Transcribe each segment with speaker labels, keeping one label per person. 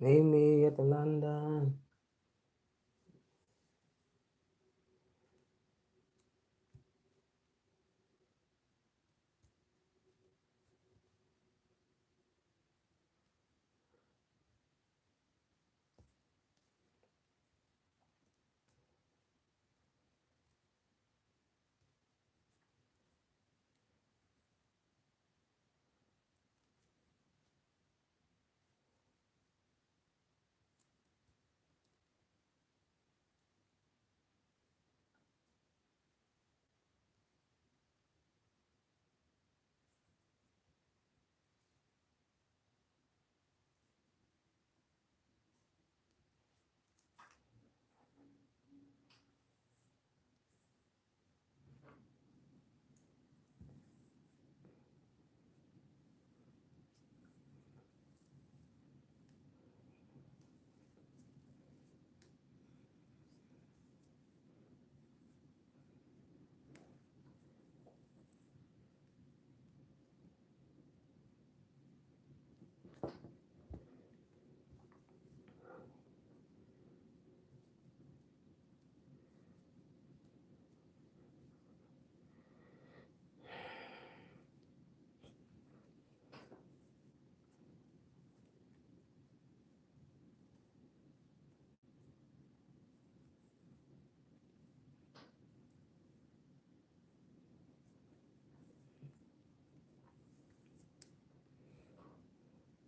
Speaker 1: Meet me at the London.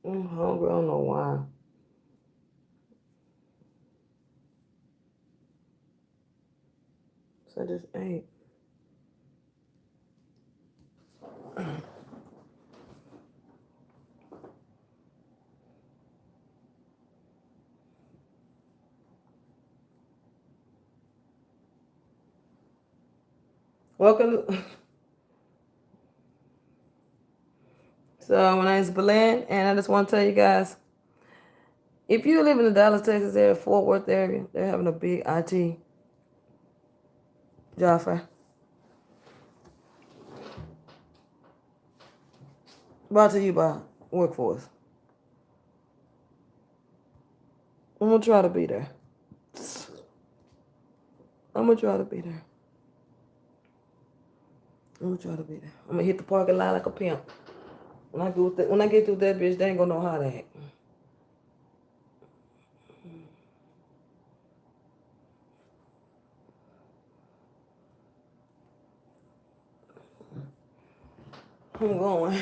Speaker 1: I'm hungry. I don't know why. So I just ate. Welcome. So my name is Belen, and I just want to tell you guys, if you live in the Dallas, Texas area, Fort Worth area, they're having a big IT job fair. Brought to you by Workforce. I'm gonna try to be there. I'm gonna try to be there. I'm gonna try to be there. I'm gonna hit the parking lot like a pimp. When I get through that bitch, they ain't gonna know how to act. I'm going.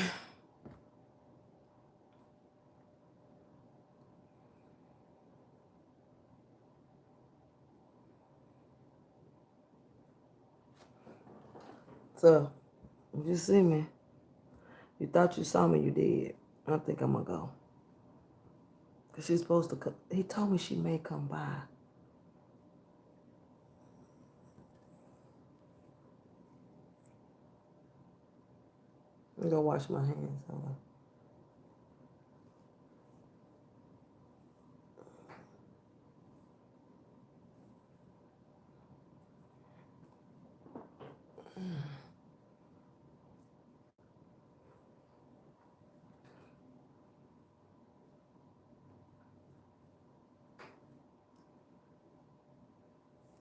Speaker 1: So, if you see me, you thought you saw me, you did. I think I'm gonna go. Cause she's supposed to come. He told me she may come by. I'm gonna wash my hands.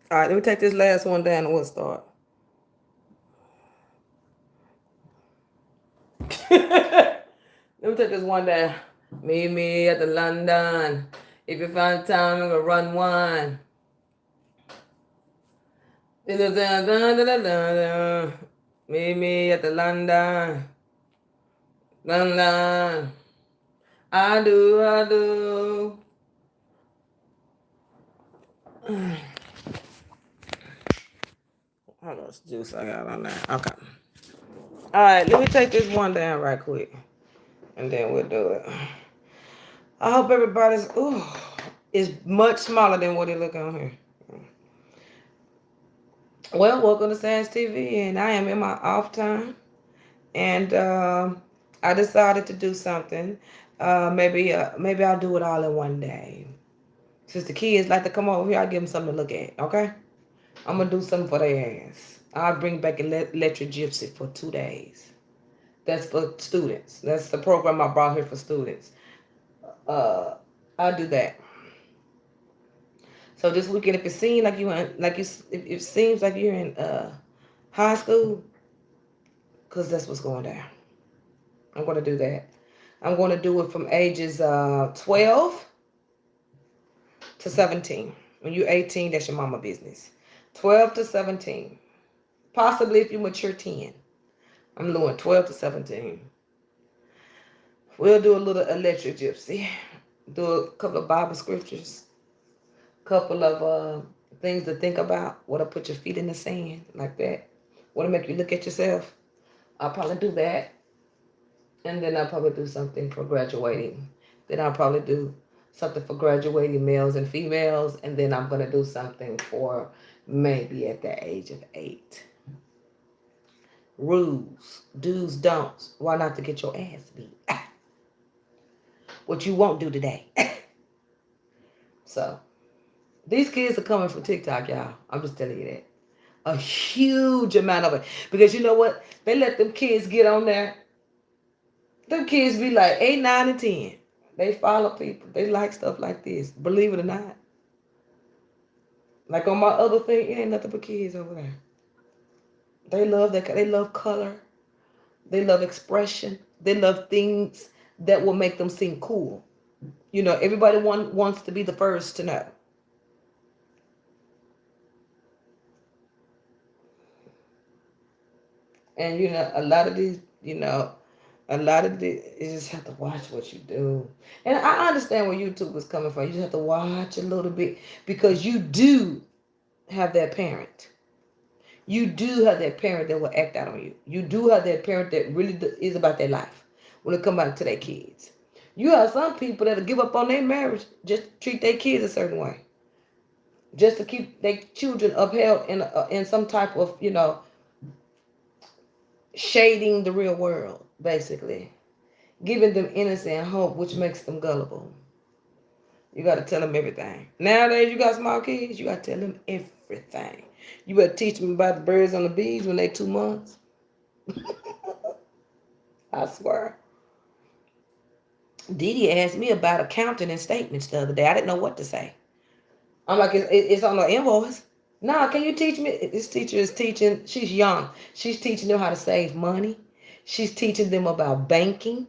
Speaker 1: All right, let me take this last one down and we'll start. Let me take this one down. Meet me at the London. If you find time, I'm gonna run one. Meet me at the London. London. I do. How much juice I got on there? Okay. All right, let me take this one down right quick, and then we'll do it. I hope everybody's is much smaller than what it look on here. Well, welcome to Sans TV, and I am in my off time, and I decided to do something. Maybe I'll do it all in one day. Since the kids like to come over here, I'll give them something to look at. Okay, I'm gonna do something for their ass. I'll bring back Electric Gypsy for 2 days. That's for students. That's the program I brought here for students. I'll do that. So this weekend, if it seems like if it seems like you're in high school, because that's what's going down. I'm going to do that. I'm going to do it from ages 12 to 17. When you're 18, that's your mama business. 12 to 17. Possibly if you mature 10. I'm doing 12 to 17. We'll do a little electric gypsy. Do a couple of Bible scriptures. Couple of things to think about. What'll put your feet in the sand like that. What'll make you look at yourself. I'll probably do that. And then I'll probably do something for graduating. Then I'll probably do something for graduating males and females. And then I'm going to do something for maybe at the age of 8. Rules, do's, don'ts. Why not to get your ass beat? What you won't do today. So, these kids are coming from TikTok, y'all. I'm just telling you that. A huge amount of it. Because you know what? They let them kids get on there. Them kids be like 8, 9, and 10. They follow people. They like stuff like this. Believe it or not. Like on my other thing, it ain't nothing but kids over there. They love that. They love color. They love expression. They love things that will make them seem cool. You know, everybody wants to be the first to know. And you know, a lot of these, you just have to watch what you do. And I understand where YouTube is coming from. You just have to watch a little bit because you do have that parent. You do have that parent that will act out on you. You do have that parent that really is about their life when it comes out to their kids. You have some people that'll give up on their marriage just to treat their kids a certain way, just to keep their children upheld in some type of shading the real world, basically giving them innocent hope, which makes them gullible. You got to tell them everything. Nowadays, you got small kids, you got to tell them everything. You better teach them about the birds on the bees when they 2 months. I swear. Didi asked me about accounting and statements the other day. I didn't know what to say. I'm like, it's on the invoice. Nah, can you teach me? This teacher is teaching, she's young. She's teaching them how to save money. She's teaching them about banking.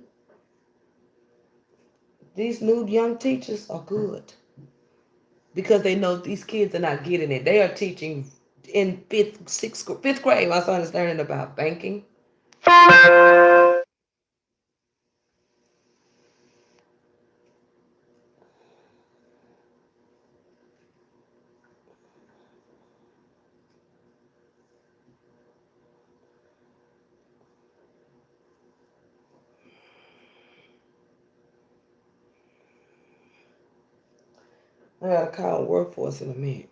Speaker 1: These new young teachers are good because they know these kids are not getting it. They are teaching in fifth grade. My son is learning about banking. I gotta call workforce in a minute.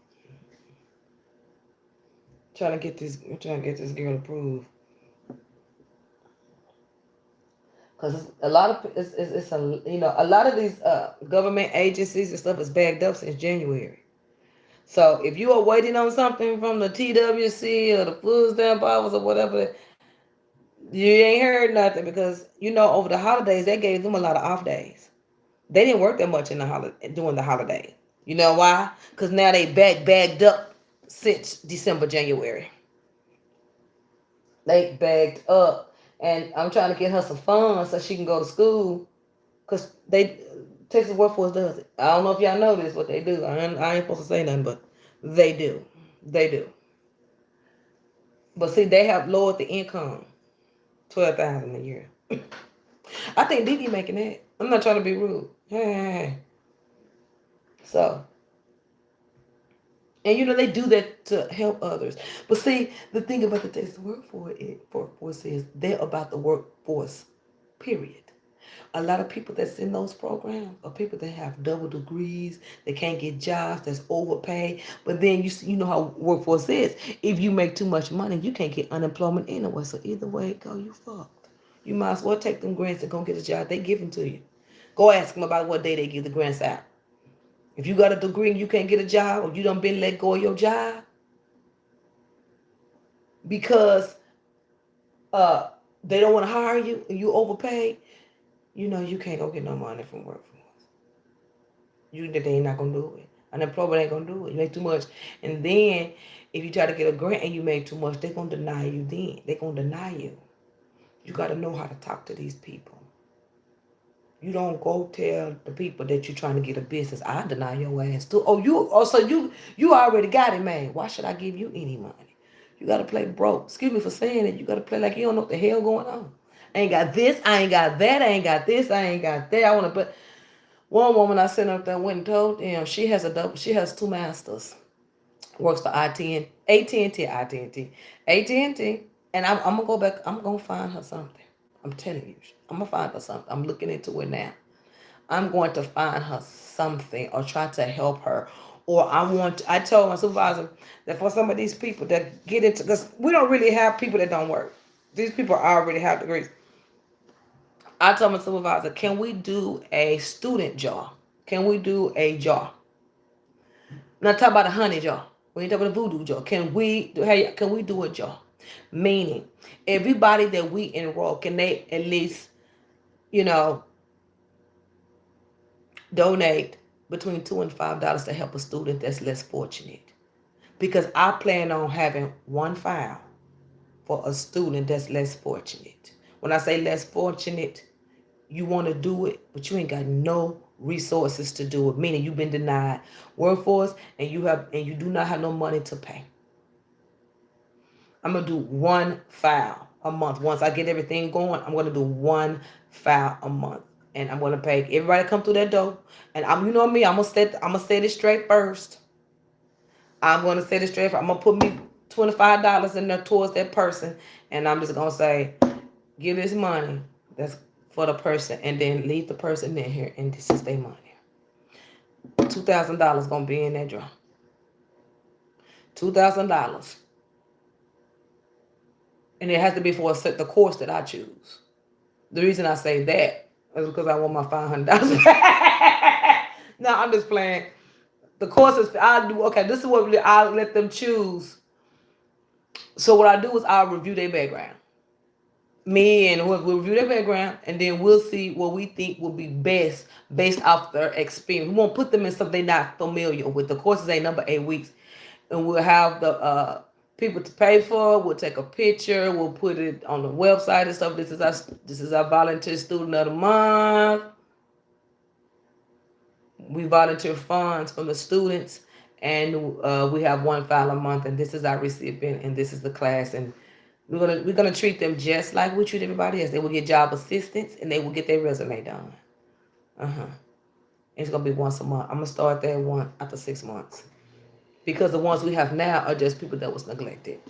Speaker 1: Trying to get this girl approved. Because a lot of it's a lot of these government agencies and stuff is bagged up since January. So if you are waiting on something from the TWC or the food stamp office or whatever, you ain't heard nothing because over the holidays they gave them a lot of off days. They didn't work that much in the during the holiday. You know why? Because now they bagged up since December, January. They bagged up, and I'm trying to get her some funds so she can go to school. Cause Texas Workforce does it. I don't know if y'all know this, what they do. I ain't supposed to say nothing, but they do. They do. But see, they have lowered the income 12,000 a year. I think Didi making that. I'm not trying to be rude. Hey. So, and they do that to help others. But see, the thing about the Texas Workforce is they're about the workforce, period. A lot of people that's in those programs are people that have double degrees, they can't get jobs, that's overpaid. But then you know how workforce is. If you make too much money, you can't get unemployment anyway. So either way it go, you fucked. You might as well take them grants and go get a job. They give them to you. Go ask them about what day they give the grants out. If you got a degree and you can't get a job, or you done been let go of your job because uh they don't want to hire you and you overpaid, you can't go get no money from workforce. You that they ain't not gonna do it. Unemployment ain't gonna do it. You make too much, and then if you try to get a grant and you make too much, they're gonna deny you. Then they're gonna deny you. You got to know how to talk to these people. You don't go tell the people that you're trying to get a business. I deny your ass too. So you already got it, man. Why should I give you any money? You gotta play broke. Excuse me for saying it. You gotta play like you don't know what the hell going on. I ain't got this. I ain't got that. I ain't got this. I ain't got that. I wanna put one woman I sent up there went and told them she has a double. She has two masters. Works for AT&T, AT&T, and I'm gonna go back. I'm gonna find her something. I'm telling you, I'm gonna find her something. I'm looking into it now. I'm going to find her something or try to help her. Or I told my supervisor that for some of these people that get into, because we don't really have people that don't work. These people already have degrees. I told my supervisor, can we do a student jar? Can we do a jar? I'm not talking about a honey jar. We ain't talking about a voodoo jar. Can we do a jar? Meaning, everybody that we enroll, can they at least, you know, donate between $2 and $5 to help a student that's less fortunate? Because I plan on having one file for a student that's less fortunate. When I say less fortunate, you want to do it, but you ain't got no resources to do it. Meaning you've been denied workforce and you do not have no money to pay. I'm gonna do one file a month. Once I get everything going, I'm gonna do one file a month, and I'm gonna pay everybody come through that door. And you know me, I'm gonna set it straight first. I'm gonna set it straight. I'm gonna put me $25 in there towards that person, and I'm just gonna say, give this money. That's for the person, and then leave the person in here, and this is their money. $2,000 gonna be in that drawer. $2,000, and it has to be for the course that I choose. The reason I say that is because I want my $500. No, I'm just playing. The courses I do. Okay, this is what I'll let them choose. So what I do is I'll review their background. Me and we'll review their background, and then we'll see what we think will be best based off their experience. We won't put them in something they're not familiar with. The courses ain't number 8 weeks, and we'll have the people to pay for. We'll take a picture. We'll put it on the website and stuff. This is our volunteer student of the month. We volunteer funds from the students, and we have one file a month, and this is our recipient, and this is the class, and we're gonna treat them just like we treat everybody else. They will get job assistance, and they will get their resume done. It's gonna be once a month. I'm gonna start that one after 6 months, because the ones we have now are just people that was neglected.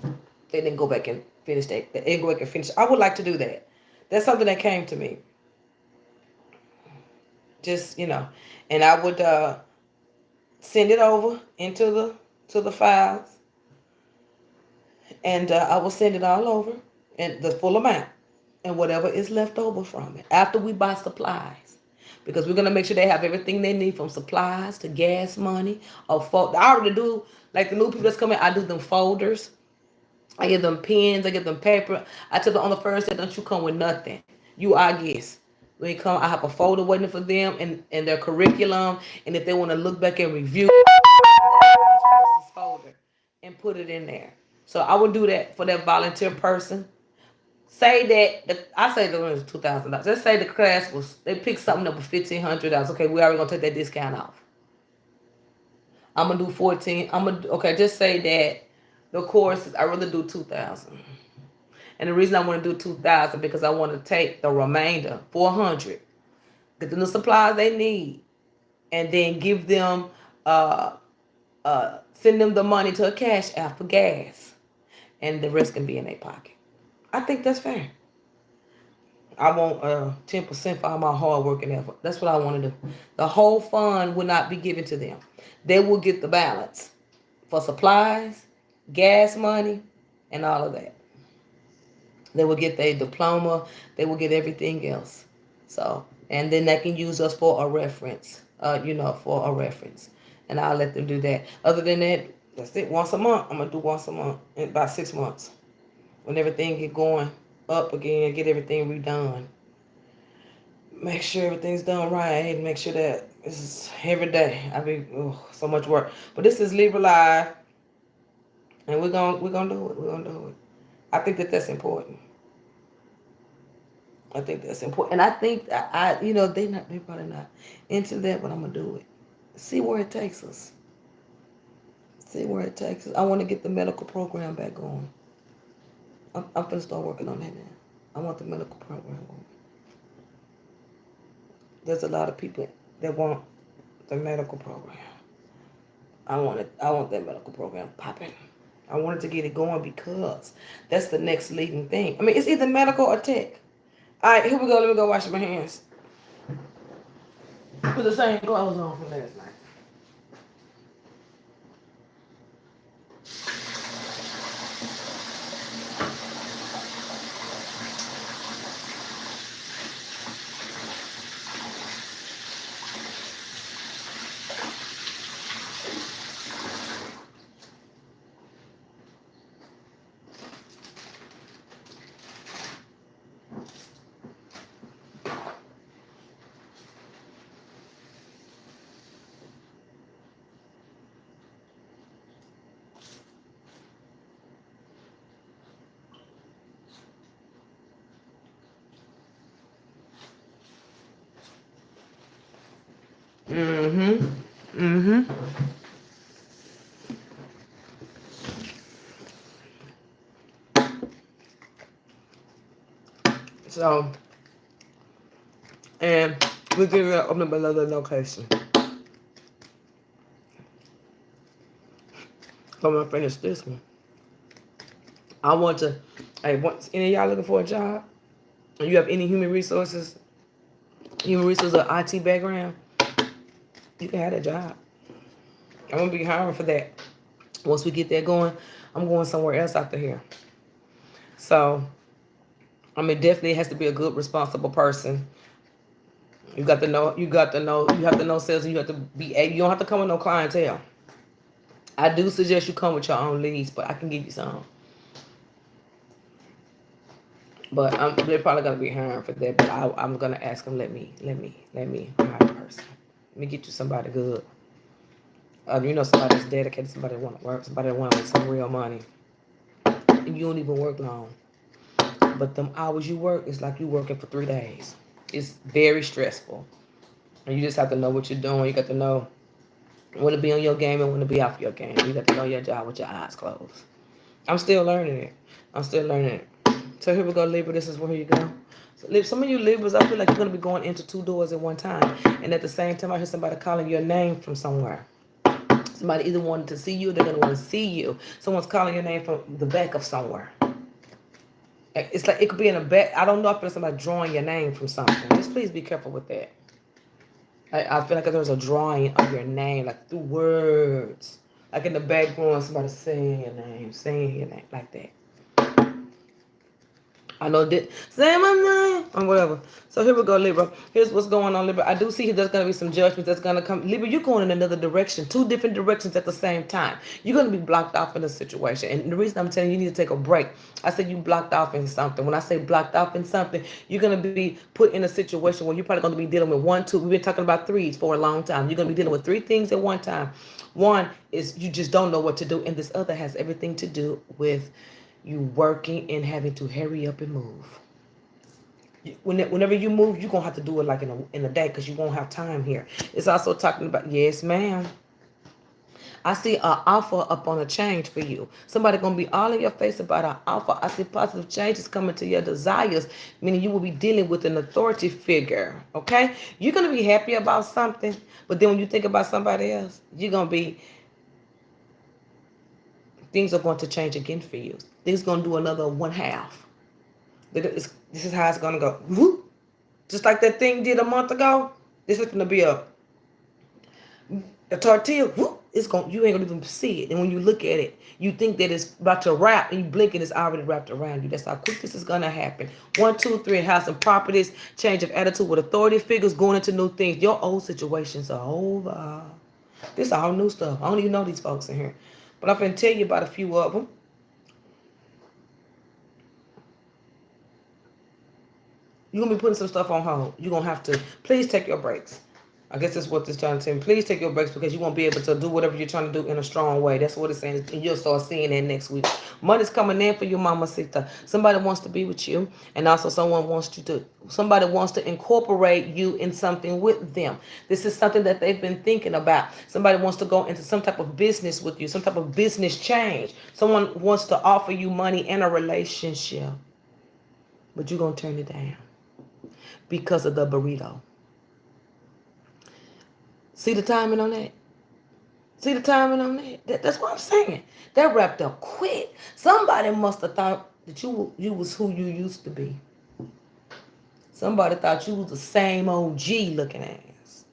Speaker 1: They didn't go back and finish. They didn't go back and finish. I would like to do that. That's something that came to me. Just and I would send it over into the files, and I will send it all over and the full amount and whatever is left over from it after we buy supplies, because we're gonna make sure they have everything they need, from supplies to gas money or I already do, like the new people that's coming. I do them folders. I give them pens. I give them paper. I tell them on the first day, don't you come with nothing. You our guest. When you come, I have a folder waiting for them and their curriculum. And if they want to look back and review each person's folder and put it in there. So I would do that for that volunteer person. Say I say the one is $2,000. Let's say the class they picked something up with $1,500. Okay, we already gonna take that discount off. I'm gonna do 14. Okay. Just say that the course I rather do 2,000. And the reason I want to do 2,000 because I want to take the remainder 400, get them the supplies they need, and then give them send them the money to a cash app for gas, and the rest can be in their pocket. I think that's fair. I want 10% for all my hard work and effort. That's what I want to do. The whole fund will not be given to them. They will get the balance for supplies, gas money, and all of that. They will get their diploma. They will get everything else. So, and then they can use us for a reference. For a reference, and I'll let them do that. Other than that, that's it. Once a month, I'm gonna do once a month in about 6 months, when everything get going up again, get everything redone. Make sure everything's done right, and make sure that This is every day. I be so much work. But this is Libra Live, and we're gonna do it. We're gonna do it. I think that that's important. I think that's important, and I think they probably not into that, but I'm gonna do it. See where it takes us. See where it takes us. I want to get the medical program back going. I'm gonna start working on that now. I want the medical program going. There's a lot of people that want the medical program. I want it. I want that medical program popping. I wanted to get it going because that's the next leading thing. I mean, it's either medical or tech. All right, here we go. Let me go wash my hands. Put the same clothes on from last night. Mm-hmm. Mm-hmm. So, and we're giving open up another location. So I'm gonna finish this one. I want to. Hey, once any of y'all looking for a job, and you have any human resources or IT background, you can have that job. I'm gonna be hiring for that. Once we get that going, I'm going somewhere else after here. So, I mean, definitely has to be a good, responsible person. You got to know. You got to know. You have to know sales, and you have to be. You don't have to come with no clientele. I do suggest you come with your own leads, but I can give you some. But they're probably gonna be hiring for that. But I'm gonna ask them. Let me hire a person. Let me get you somebody good. Somebody that's dedicated, somebody that want to work, somebody that want to make some real money. And you don't even work long. But them hours you work, it's like you working for 3 days. It's very stressful. And you just have to know what you're doing. You got to know when to be on your game and when to be off your game. You got to know your job with your eyes closed. I'm still learning it. I'm still learning it. So here we go, Libra. This is where you go. So, some of you Libras, I feel like you're going to be going into 2 doors at one time. And at the same time, I hear somebody calling your name from somewhere. Somebody either wanted to see you or they're going to want to see you. Someone's calling your name from the back of somewhere. It's like it could be in a back. I don't know if there's somebody drawing your name from something. Just please be careful with that. I feel like there's a drawing of your name, like through words. Like in the background, somebody saying your name, like that. I know that. Say my name or whatever. So here we go, Libra. Here's what's going on, Libra. I do see there's going to be some judgments that's going to come. Libra, you're going in another direction. 2 different directions at the same time. You're going to be blocked off in a situation. And the reason I'm telling you, you need to take a break. I said you blocked off in something. When I say blocked off in something, you're going to be put in a situation where you're probably going to be dealing with 1, 2. We've been talking about 3s for a long time. You're going to be dealing with 3 things at one time. One is you just don't know what to do. And this other has everything to do with you working and having to hurry up and move. Whenever you move, you're going to have to do it like in a day because you won't have time here. It's also talking about, yes, ma'am. I see an offer up on a change for you. Somebody going to be all in your face about an offer. I see positive changes coming to your desires, meaning you will be dealing with an authority figure, okay? You're going to be happy about something, but then when you think about somebody else, you're going to be, things are going to change again for you. Things going to do another 1/2. This is how it's going to go. Whoop. Just like that thing did a month ago. This is going to be a tortilla. Whoop. You ain't going to even see it. And when you look at it, you think that it's about to wrap. And you blink and it's already wrapped around you. That's how quick this is going to happen. 1, 2, 3. House and properties. Change of attitude with authority figures. Going into new things. Your old situations are over. This is all new stuff. I don't even know these folks in here. But I'm going to tell you about a few of them. You're going to be putting some stuff on hold. You're going to have to, please take your breaks. I guess that's what this trying to tell me. Please take your breaks because you won't be able to do whatever you're trying to do in a strong way. That's what it's saying. And you'll start seeing that next week. Money's coming in for you, Mama Sita. Somebody wants to be with you, and also somebody wants to incorporate you in something with them. This is something that they've been thinking about. Somebody wants to go into some type of business with you, some type of business change. Someone wants to offer you money in a relationship, but you're going to turn it down because of the burrito. See the timing on that? See the timing on that? That's what I'm saying. That wrapped up quick. Somebody must have thought that you was who you used to be. Somebody thought you was the same OG looking ass.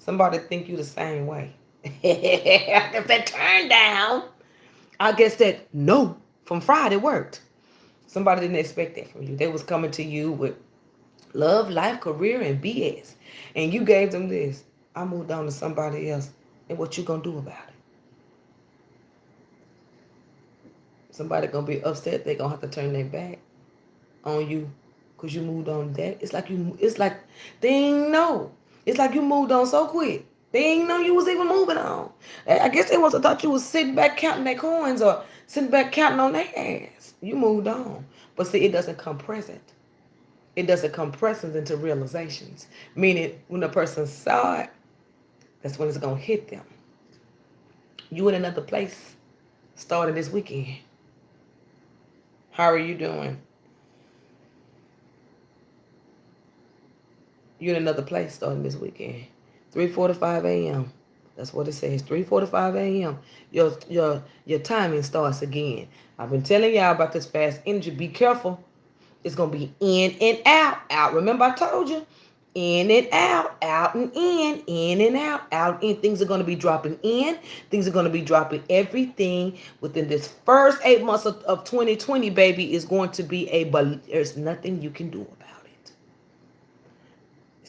Speaker 1: Somebody think you the same way. If that turned down, I guess that no from Friday worked. Somebody didn't expect that from you. They was coming to you with love, life, career, and BS. And you gave them this. I moved on to somebody else. And what you gonna do about it? Somebody gonna be upset. They gonna have to turn their back on you because you moved on to that. It's like they ain't know. It's like you moved on so quick. They ain't know you was even moving on. I guess they must have thought you was sitting back counting their coins or sitting back counting on their ass. You moved on. But see, it doesn't come present. It doesn't come present into realizations. Meaning when the person saw it, that's when it's gonna hit them. You in another place starting this weekend. How are you doing? You're in another place starting this weekend. 3:45 a.m. That's what it says. 3:45 a.m. Your timing starts again. I've been telling y'all about this fast energy. Be careful. It's gonna be in and out. Out. Remember I told you? In and out and in and out in. Things are going to be dropping in. Things are going to be dropping. Everything within this first 8 months of 2020, baby, is going to be there's nothing you can do about it.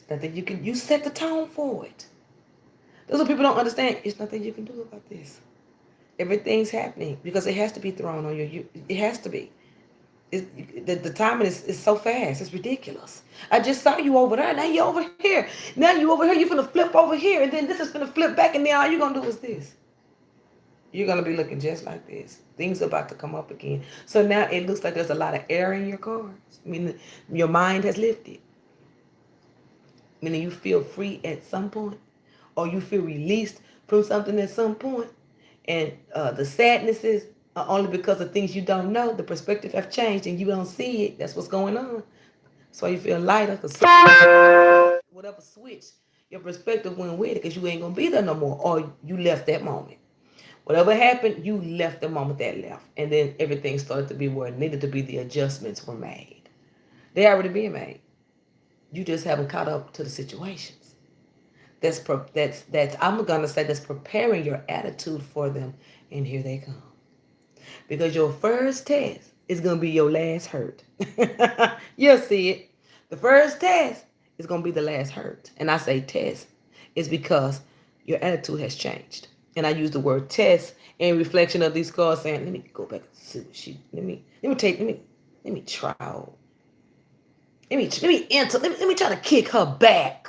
Speaker 1: There's nothing you set the tone for it. Those are people don't understand. It's nothing you can do about this. Everything's happening because it has to be thrown on you. It has to be. The timing is so fast. It's ridiculous. I just saw you over there. Now you're over here. Now you over here. You're going to flip over here. And then this is going to flip back. And then all you're going to do is this. You're going to be looking just like this. Things are about to come up again. So now it looks like there's a lot of air in your cards. Meaning your mind has lifted. Meaning you feel free at some point. Or you feel released from something at some point. And the sadness is only because of things you don't know. The perspective have changed and you don't see it. That's what's going on. That's why you feel lighter. Because whatever switch, your perspective went with it because you ain't going to be there no more. Or you left that moment. Whatever happened, you left the moment that left. And then everything started to be where it needed to be. The adjustments were made. They already being made. You just haven't caught up to the situations. That's I'm gonna say that's preparing your attitude for them, and here they come. Because your first test is gonna be your last hurt. You'll see it. The first test is gonna be the last hurt, and I say test is because your attitude has changed. And I use the word test in reflection of these cards, saying, "Let me go back and see what she. Let me try. Let me try to kick her back."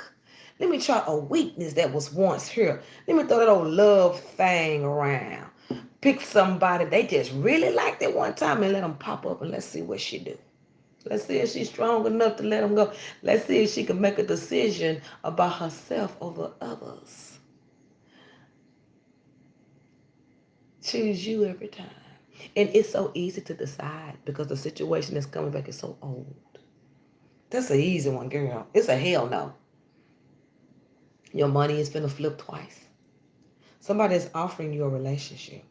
Speaker 1: Let me try a weakness that was once here. Let me throw that old love thing around. Pick somebody they just really liked at one time and let them pop up and let's see what she do. Let's see if she's strong enough to let them go. Let's see if she can make a decision about herself over others. Choose you every time. And it's so easy to decide because the situation that's coming back is so old. That's an easy one, girl. It's a hell no. Your money is finna flip twice. Somebody is offering you a relationship.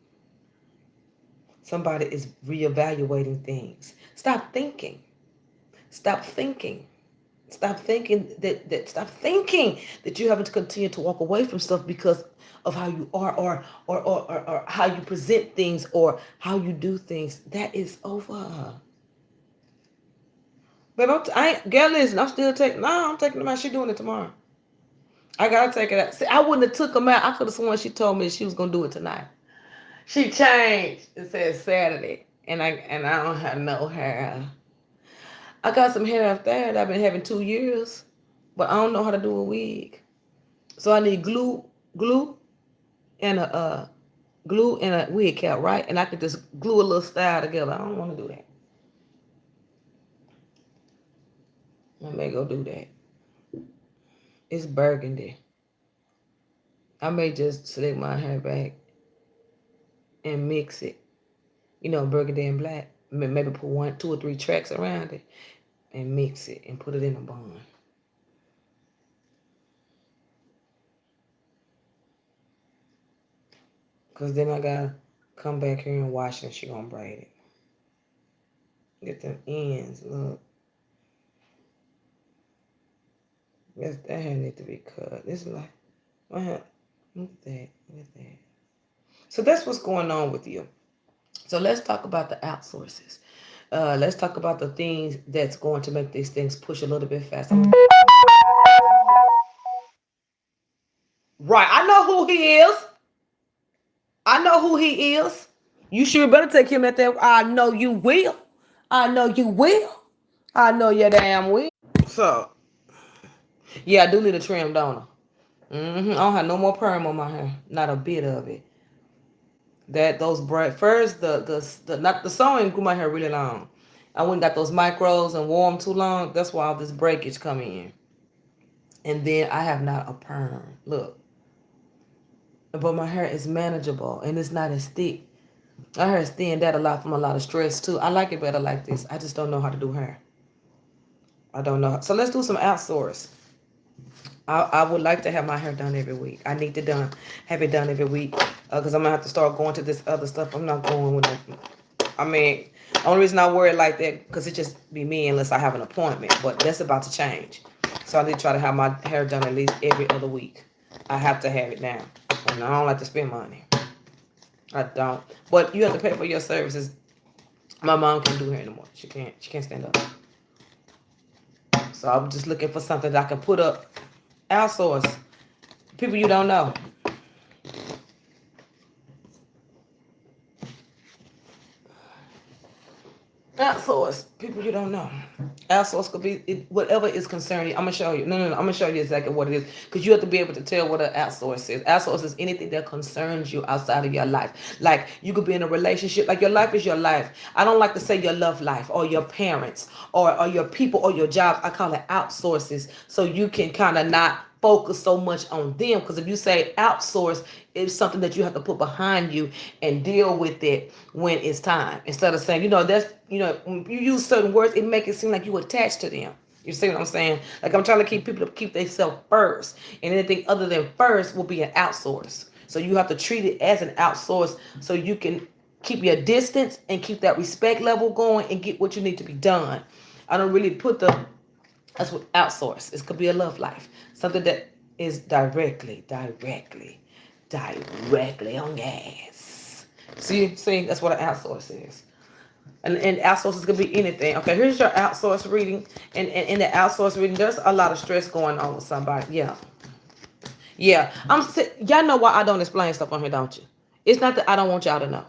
Speaker 1: Somebody is reevaluating things. Stop thinking. Stop thinking. Stop thinking that you have to continue to walk away from stuff because of how you are or how you present things or how you do things. That is over. But girl, listen, I'm taking them out. She's doing it tomorrow. I gotta take it out. See, I wouldn't have took them out. I could have sworn she told me she was gonna do it tonight. She changed. It says Saturday, and I don't have no hair. I got some hair up there that I've been having 2 years, but I don't know how to do a wig. So I need glue, and a glue and a wig cap, right? And I could just glue a little style together. I don't want to do that. I may go do that. It's burgundy. I may just select my hair back and mix it. Burgundy and black. Maybe put one, two, or three tracks around it and mix it and put it in a bun. Cause then I gotta come back here and wash and she gonna braid it. Get them ends. Look, that hair need to be cut. This is like, my hair. Look at that. Look at that. So that's what's going on with you. So let's talk about the outsources. Let's talk about the things that's going to make these things push a little bit faster. Right. I know who he is. I know who he is. You sure better take him at that. I know you will. I know you will. I know you damn will. So, yeah, I do need a trim, don't I? I don't have no more perm on my hair. Not a bit of it. That those bright first the not the sewing grew my hair really long. I went and got those micros and wore them too long. That's why all this breakage come in. And then I have not a perm. Look, but my hair is manageable and it's not as thick. My hair is thinned out a lot from a lot of stress too. I like it better like this. I just don't know how to do hair. I don't know. So let's do some outsource. I would like to have my hair done every week. I need to have it done every week because I'm gonna have to start going to this other stuff. I'm not going with it. I mean, only reason I worry like that because it just be me unless I have an appointment. But that's about to change. So I need to try to have my hair done at least every other week. I have to have it now, and I don't like to spend money. I don't. But you have to pay for your services. My mom can't do hair anymore. She can't. She can't stand up. So I'm just looking for something that I can put up. Outsource. People you don't know. Outsource. People you don't know. Outsource could be whatever is concerning you. I'm gonna show you. No. I'm gonna show you exactly what it is because you have to be able to tell what an outsource is. Outsource is anything that concerns you outside of your life. Like you could be in a relationship. Like your life is your life. I don't like to say your love life or your parents or your people or your job. I call it outsources so you can kind of not focus so much on them because if you say outsource, it's something that you have to put behind you and deal with it when it's time instead of saying that's when you use certain words it make it seem like you attached to them. You see what I'm saying? Like I'm trying to keep people to keep themselves first, and anything other than first will be an outsource. So you have to treat it as an outsource so you can keep your distance and keep that respect level going and get what you need to be done. I don't really put that's what outsource. It could be a love life. Something that is directly on gas. See, that's what an outsource is. And outsources could be anything. Okay, here's your outsource reading. And in the outsource reading, there's a lot of stress going on with somebody. Yeah. Yeah. Y'all know why I don't explain stuff on here, don't you? It's not that I don't want y'all to know.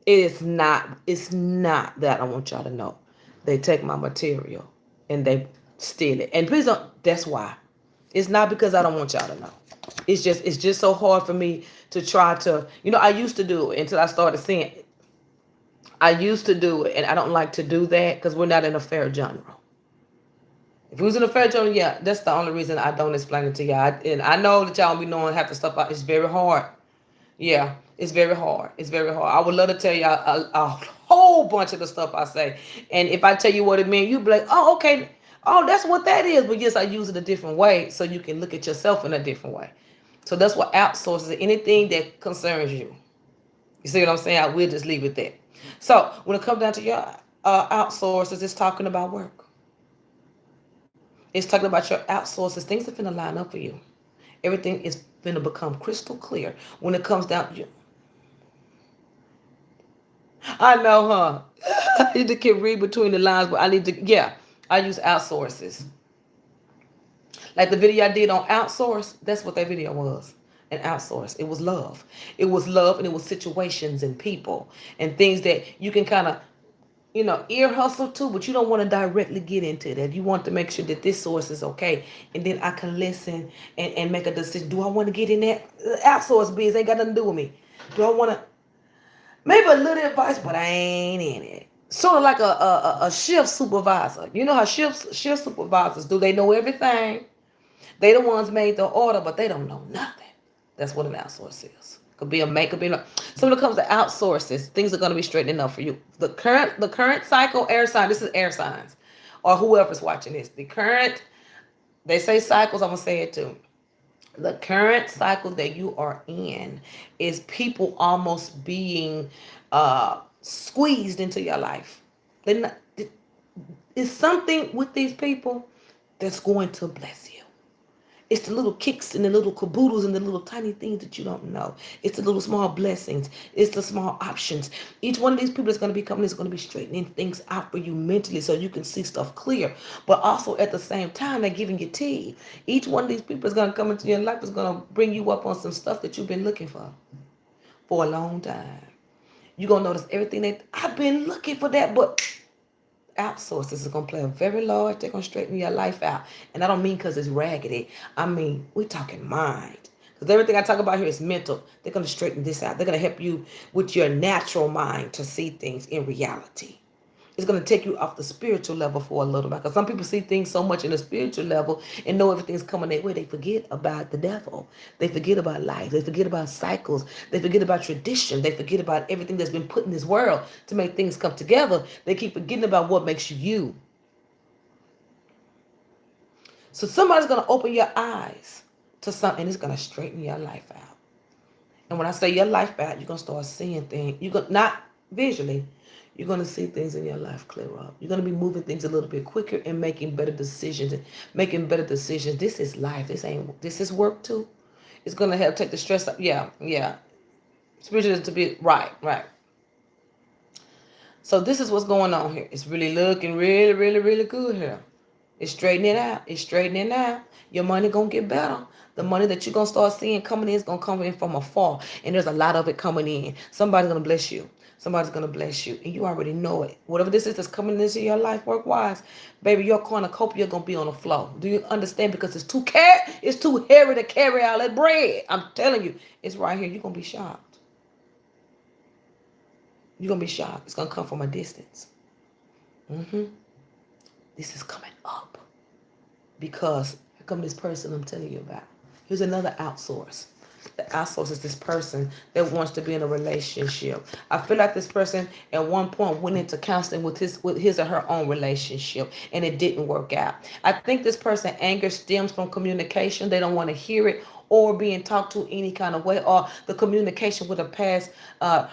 Speaker 1: It's not that I want y'all to know. They take my material and they steal it. And please don't that's why. It's not because I don't want y'all to know. It's just so hard for me to try to I used to do it until I started seeing it. I used to do it and I don't like to do that because we're not in a fair genre. If we was in a fair genre, yeah, that's the only reason I don't explain it to y'all. And I know that y'all be knowing half the stuff out. It's very hard. Yeah, it's very hard. It's very hard. I would love to tell you a whole bunch of the stuff I say. And if I tell you what it means, you'd be like, oh, okay. Oh, that's what that is. But yes, I use it a different way so you can look at yourself in a different way. So that's what outsources anything that concerns you. You see what I'm saying? I will just leave it there. So when it comes down to your outsources, it's talking about work. It's talking about your outsources. Things are finna line up for you. Everything is finna become crystal clear when it comes down to you. I know, huh? I need to keep read between the lines, but I need to, yeah, I use outsources. Like the video I did on outsource, that's what that video was. An outsource. It was love. It was love and it was situations and people and things that you can kind of ear hustle too, but you don't want to directly get into that. You want to make sure that this source is okay. And then I can listen and make a decision. Do I want to get in that? Outsource biz ain't got nothing to do with me. Do I want to? Maybe a little advice, but I ain't in it. Sort of like a shift supervisor. You know how shift supervisors do? They know everything. They the ones made the order, but they don't know nothing. That's what an outsource is. Could be a make, could be no. So when it comes to outsources, things are going to be straightening up for you. The current cycle, air sign. This is air signs, or whoever's watching this. The current, they say cycles. I'm gonna say it too. The current cycle that you are in is people almost being squeezed into your life. They're not, it's something with these people that's going to bless you. It's the little kicks and the little caboodles and the little tiny things that you don't know. It's the little small blessings. It's the small options. Each one of these people that's going to be coming is going to be straightening things out for you mentally so you can see stuff clear. But also at the same time, they're giving you tea. Each one of these people is going to come into your life is going to bring you up on some stuff that you've been looking for a long time. You're going to notice everything that I've been looking for that, but outsources is going to play a very large. They're going to straighten your life out. And I don't mean because it's raggedy. I mean, we're talking mind. Because everything I talk about here is mental. They're going to straighten this out. They're going to help you with your natural mind to see things in reality. It's going to take you off the spiritual level for a little bit. Because some people see things so much in the spiritual level and know everything's coming their way. They forget about the devil. They forget about life. They forget about cycles. They forget about tradition. They forget about everything that's been put in this world to make things come together. They keep forgetting about what makes you you. So somebody's going to open your eyes to something that's going to straighten your life out. And when I say your life out, you're going to start seeing things. You're going not visually. You're going to see things in your life clear up. You're going to be moving things a little bit quicker and making better decisions. Making better decisions. This is life. This is work too. It's going to help take the stress up. Yeah, yeah. Spiritual to be right, right. So this is what's going on here. It's really looking really, really, really good here. It's straightening out. It's straightening out. Your money gonna get better. The money that you're gonna start seeing coming in is gonna come in from afar. And there's a lot of it coming in. Somebody's gonna bless you. Somebody's gonna bless you. And you already know it. Whatever this is that's coming into your life work-wise, baby, your cornucopia gonna be on the flow. Do you understand? Because it's too hairy to carry all that bread. I'm telling you, it's right here. You're gonna be shocked. You're gonna be shocked. It's gonna come from a distance. This is coming up. Because here come this person I'm telling you about. Here's another outsource. The outsource is this person that wants to be in a relationship. I feel like this person at one point went into counseling with his or her own relationship and it didn't work out. I think this person anger stems from communication. They don't want to hear it or being talked to any kind of way, or the communication with a past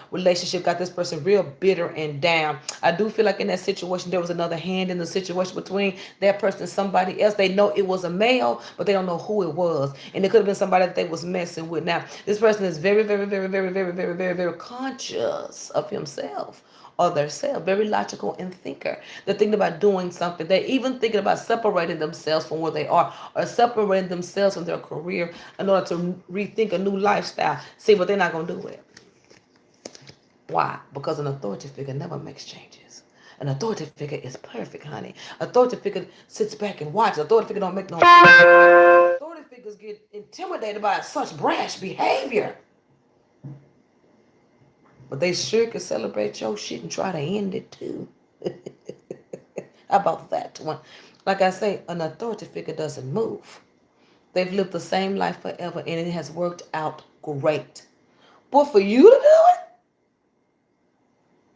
Speaker 1: relationship got this person real bitter and down. I do feel like in that situation there was another hand in the situation between that person and somebody else. They know it was a male, but they don't know who it was, and it could have been somebody that they was messing with. Now this person is very, very, very, very, very, very, very, very conscious of himself or themselves, very logical and thinker. They're thinking about doing something. They're even thinking about separating themselves from where they are or separating themselves from their career in order to rethink a new lifestyle. See, but they're not going to do it. Why? Because an authority figure never makes changes. An authority figure is perfect, honey. Authority figure sits back and watches. Authority figure don't make no. Authority figures get intimidated by such brash behavior. But they sure can celebrate your shit and try to end it too. How about that one? Like I say, an authority figure doesn't move. They've lived the same life forever and it has worked out great. But for you to do it?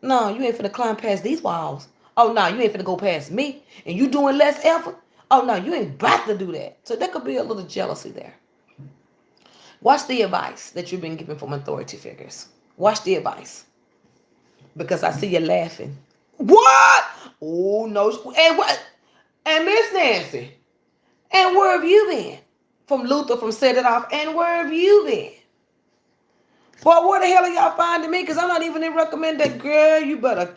Speaker 1: No, you ain't finna climb past these walls. Oh no, you ain't finna go past me. And you doing less effort? Oh no, you ain't about to do that. So there could be a little jealousy there. Watch the advice that you've been given from authority figures. Watch the advice. Because I see you laughing. What? Oh no. And what? And Miss Nancy. And where have you been? From Luther, from Set It Off. And where have you been? Boy, where the hell are y'all finding me? Because I'm not even in recommended. Girl, you better.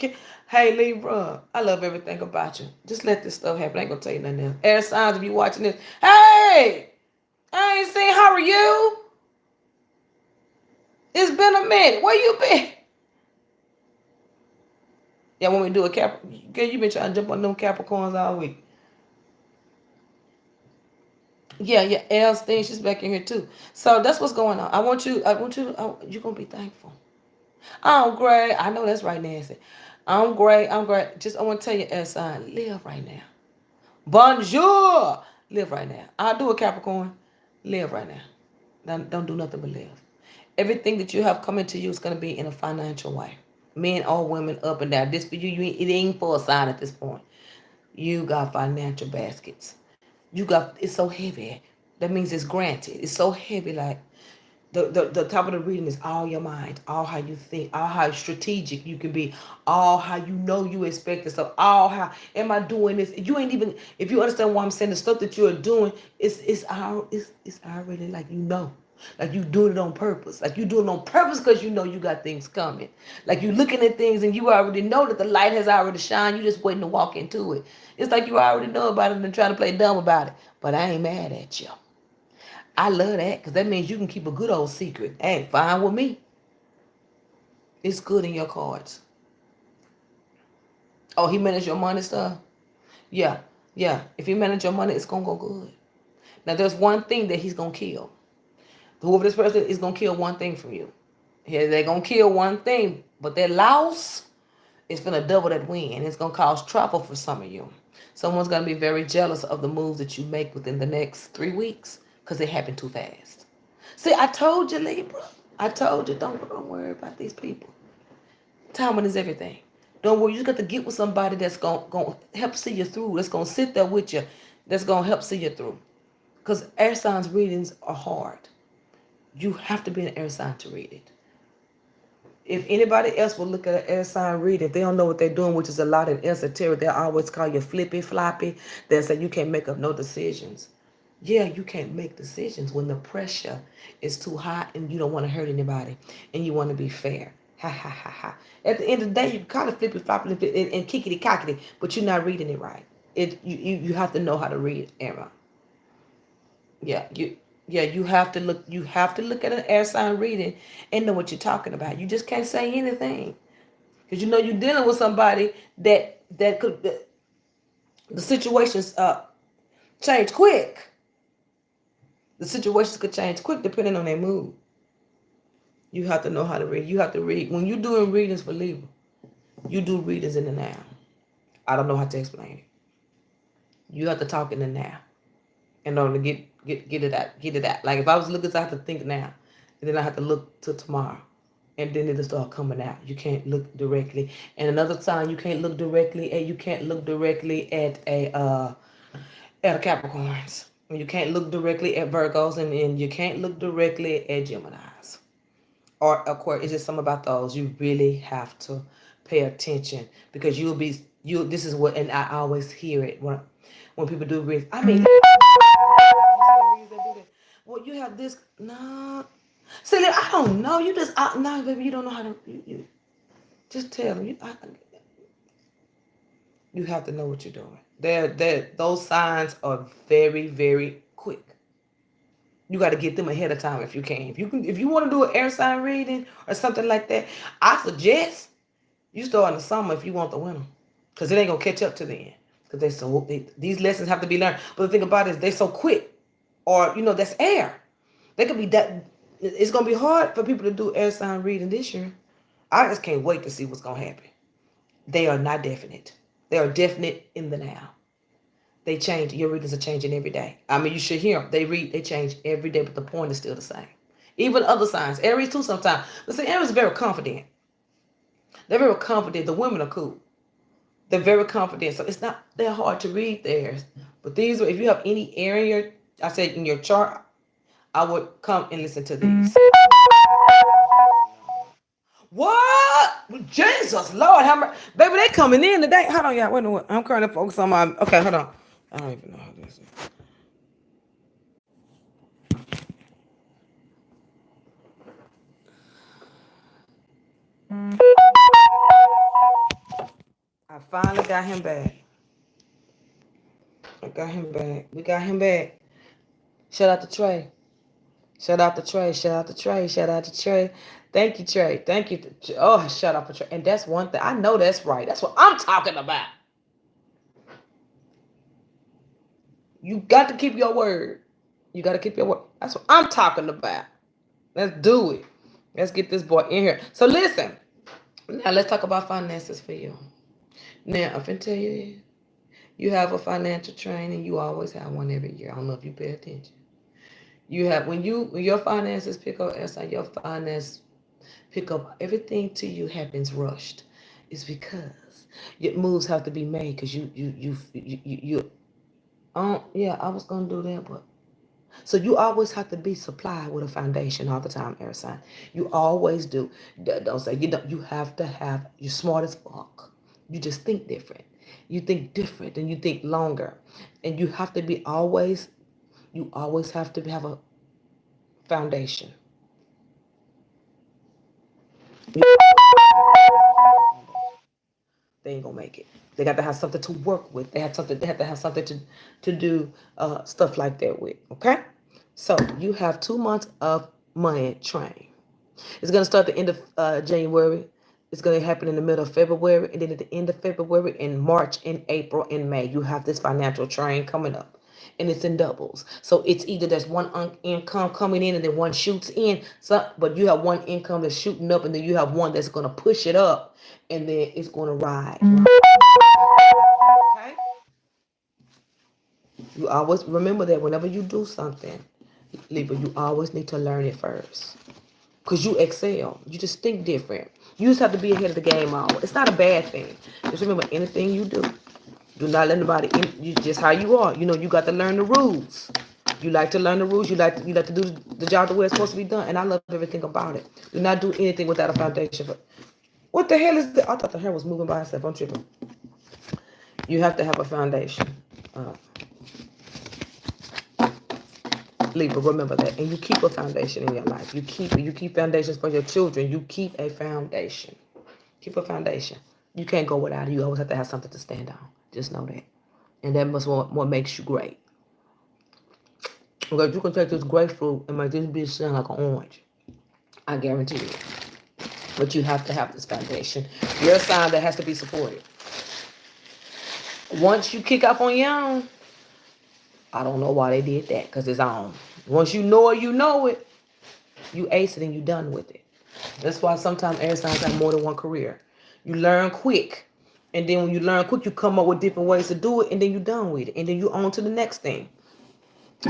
Speaker 1: Hey, Libra, I love everything about you. Just let this stuff happen. I ain't going to tell you nothing else. Air signs, if you watching this. Hey! I ain't seen, how are you? It's been a minute. Where you been? Yeah, when we do a girl, you been trying to jump on them Capricorns all week. Yeah, yeah. L's thing, she's back in here too. So that's what's going on. You're gonna be thankful. I'm great. I know that's right, Nancy. I'm great. I'm great. Just I want to tell you, air sign, live right now. Bonjour. Live right now. I'll do a Capricorn. Live right now. Don't do nothing but live. Everything that you have coming to you is going to be in a financial way. Men or women, up and down. This for you. It ain't for a sign at this point. You got financial baskets. You got, it's so heavy. That means it's granted. It's so heavy, like the top of the reading is all your mind, all how you think, all how strategic you can be, all how you know you expect stuff, all how am I doing this? You ain't even, if you understand why I'm saying, the stuff that you are doing, it's already like, you know, like you doing it on purpose, like you doing it on purpose because you know you got things coming, like you looking at things and you already know that the light has already shined. You just waiting to walk into it. It's like you already know about it and trying to play dumb about it. But I ain't mad at you. I love that because that means you can keep a good old secret. Hey, fine with me. It's good in your cards. Oh, he managed your money stuff? Yeah, yeah. If he managed your money, it's going to go good. Now, there's one thing that he's going to kill. Whoever this person is going to kill one thing from you. Yeah, they're going to kill one thing, but that loss is going to double that win. It's going to cause trouble for some of you. Someone's going to be very jealous of the moves that you make within the next 3 weeks because they happen too fast. See, I told you, Libra. I told you, don't worry about these people. Timing is everything. Don't worry. You just got to get with somebody that's going to help see you through. That's going to sit there with you. That's going to help see you through. Because air signs readings are hard. You have to be an air sign to read it. If anybody else will look at an air sign reading, if they don't know what they're doing, which is a lot in esoteric, they always call you flippy floppy. They say you can't make up no decisions. Yeah, you can't make decisions when the pressure is too hot and you don't want to hurt anybody and you want to be fair. Ha ha ha ha. At the end of the day, you can call it flippy floppy and kickity cockity, but you're not reading it right. You have to know how to read error. Yeah, you have to look at an air sign reading and know what you're talking about. You just can't say anything because you know you're dealing with somebody that could the situations change quick. The situations could change quick depending on their mood. You have to know how to read. You have to read when you're doing readings for Libra. You do readings in the now. I don't know how to explain it. You have to talk in the now in order to get it out. Like if I was looking, I have to think now, and then I have to look to tomorrow, and then it'll start coming out. You can't look directly. And another time, you can't look directly, and you can't look directly at a Capricorns. You can't look directly at Virgos, and you can't look directly at Geminis. Or Aquarius. It's just something about those. You really have to pay attention because you'll be you. This is what, and I always hear it when people do reads. I mean, well, you have this. No, see, I don't know. You just no, baby. You don't know how to. You just tell them. You have to know what you're doing. Those signs are very, very quick. You got to get them ahead of time if you can. If you want to do an air sign reading or something like that, I suggest you start in the summer if you want the winter, because it ain't gonna catch up to the end. Because these lessons have to be learned. But the thing about it is they're so quick, or that's air. They could be that. It's gonna be hard for people to do air sign reading this year. I just can't wait to see what's gonna happen. They are not definite. They are definite in the now. They change. Your readings are changing every day. I mean, you should hear them. They change every day, but the point is still the same. Even other signs, Aries too sometimes. But see, Aries is very confident. They're very confident. The women are cool. They're very confident. So it's not that hard to read theirs. But these, if you have any area, I said in your chart, I would come and listen to these. What? Jesus, Lord, how much? Baby, they coming in today. Hold on, y'all. Wait a minute. I'm trying to focus on my. Okay, hold on. I don't even know how this is. I finally got him back. I got him back. We got him back. Shout out to Trey. Shout out to Trey. Shout out to Trey. Shout out to Trey. Thank you, Trey. Thank you. Oh, shut up, Trey. And that's one thing. I know that's right. That's what I'm talking about. You got to keep your word. You got to keep your word. That's what I'm talking about. Let's do it. Let's get this boy in here. So listen. Now let's talk about finances for you. Now I'm finna tell you this. You have a financial training. You always have one every year. I don't know if you pay attention. You have when your finances pick up, as your finance pick up, everything to you happens rushed. It's because your moves have to be made because you. Yeah, I was gonna do that, but so you always have to be supplied with a foundation all the time, air sign. You always do. Don't say you don't. You have to have. You're smart as fuck. You just think different. You think different and you think longer, and you have to be always. You always have to have a foundation. They ain't gonna make it. They got to have something to work with. They have something. They have to have something to do stuff like that with. Okay, so you have 2 months of money train. It's gonna start at the end of January. It's gonna happen in the middle of February, and then at the end of February, in March, in April, in May, you have this financial train coming up, and it's in doubles. So it's either there's one income coming in, and then one shoots in. So, but you have one income that's shooting up, and then you have one that's gonna push it up, and then it's gonna ride. Okay. You always remember that whenever you do something, Libra, you always need to learn it first. Because you excel. You just think different. You just have to be ahead of the game always. It's not a bad thing. Just remember, anything you do not let anybody in. You just how you are. You know, you got to learn the rules. You like to learn the rules. You like to do the job the way it's supposed to be done. And I love everything about it. Do not do anything without a foundation. What the hell is that? I thought the hair was moving by itself. I'm tripping. You have to have a foundation. Uh, Libra, remember that. And you keep a foundation in your life. You keep foundations for your children. You keep a foundation. Keep a foundation. You can't go without it. You always have to have something to stand on. Just know that. And that must what makes you great. Because you can take this grapefruit and make this bitch sound like an orange. I guarantee you. But you have to have this foundation. You're a sign that has to be supported. Once you kick off on your own, I don't know why they did that, because it's on. Once you know it, you know it. You ace it and you done with it. That's why sometimes air signs have more than one career. You learn quick. And then when you learn quick, you come up with different ways to do it, and then you're done with it. And then you on to the next thing.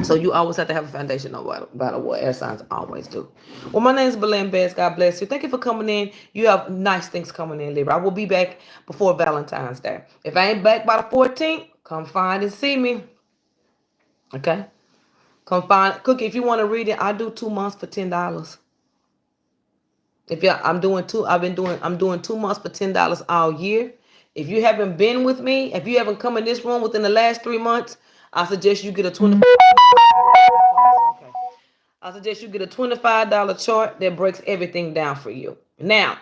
Speaker 1: So you always have to have a foundation no matter what. Air signs always do. Well, my name is Belen Bass. God bless you. Thank you for coming in. You have nice things coming in, Libra. I will be back before Valentine's Day. If I ain't back by the 14th, come find and see me. Okay? Come find Cookie. If you want to read it, I do 2 months for $10. If you I'm doing 2 months for $10 all year. If you haven't been with me, if you haven't come in this room within the last 3 months, I suggest you get a 20. Okay. I suggest you get a $25 chart that breaks everything down for you. Now,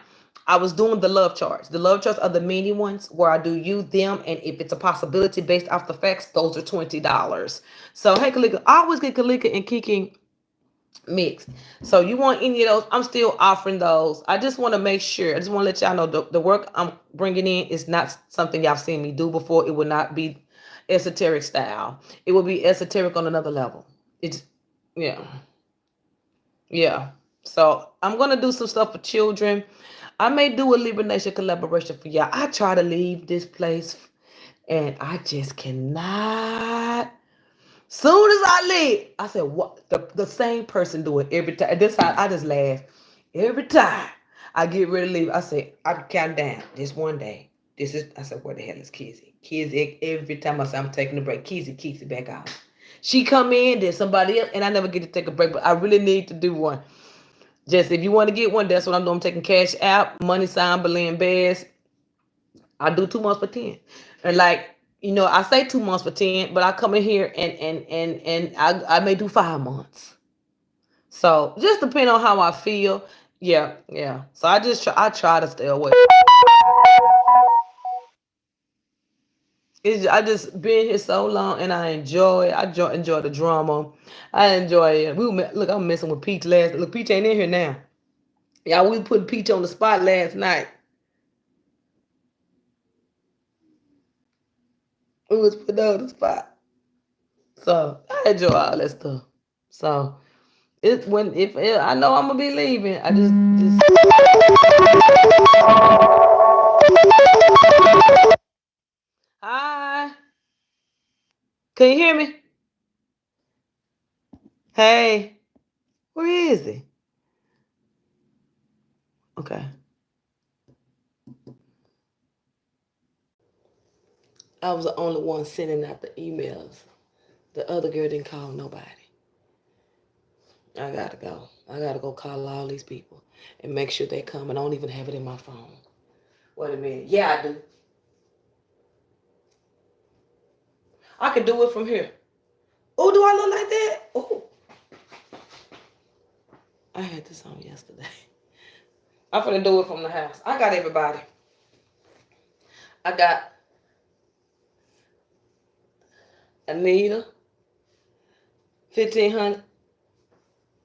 Speaker 1: I was doing the love charts. The love charts are the mini ones where I do you, them, and if it's a possibility based off the facts, those are $20. So hey, Kalika, I always get Kalika and Kiki mixed. So you want any of those? I'm still offering those. I just want to make sure. I just want to let y'all know the work I'm bringing in is not something y'all seen me do before. It will not be esoteric style. It will be esoteric on another level. It's yeah. Yeah. So I'm gonna do some stuff for children. I may do a Libra Nation collaboration for y'all. I try to leave this place and I just cannot. Soon as I leave, I said, what? The same person do it every time. This time, I just laugh. Every time I get ready to leave, I say, I count down. This one day. I said, where the hell is Kizzy? Kizzy, every time I say I'm taking a break, Kizzy kicks it back out. She come in, there's somebody else, and I never get to take a break, but I really need to do one. Just if you want to get one, that's what I'm doing. I'm taking cash out, money sign, Belen Bass. I do 2 months for 10. And like, I say 2 months for 10, but I come in here and I may do 5 months. So just depend on how I feel. Yeah, yeah. So I try to stay away. I just been here so long and I enjoy it. Enjoy the drama. I enjoy it. Look, I'm messing with Peach last. Look, Peach ain't in here now. Y'all, we put Peach on the spot last night. We was put her on the spot. So I enjoy all that stuff. So it when if I know I'm gonna be leaving, I just hi. Can you hear me? Hey, where is he? Okay. I was the only one sending out the emails. The other girl didn't call nobody. I gotta go. I gotta go call all these people and make sure they come. And I don't even have it in my phone. Wait a minute. Yeah, I do. I can do it from here. Oh, do I look like that? Oh, I had this on yesterday. I'm gonna do it from the house. I got everybody. I got Anita, 1,500,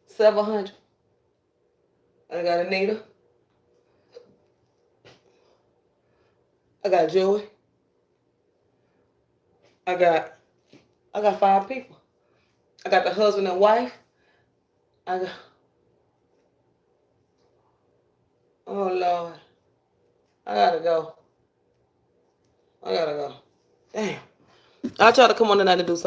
Speaker 1: 700. I got Anita. I got Joey. I got I got 5 people. I got the husband and wife. I got oh Lord. I gotta go. I gotta go. Damn. I'll try to come on tonight to do something.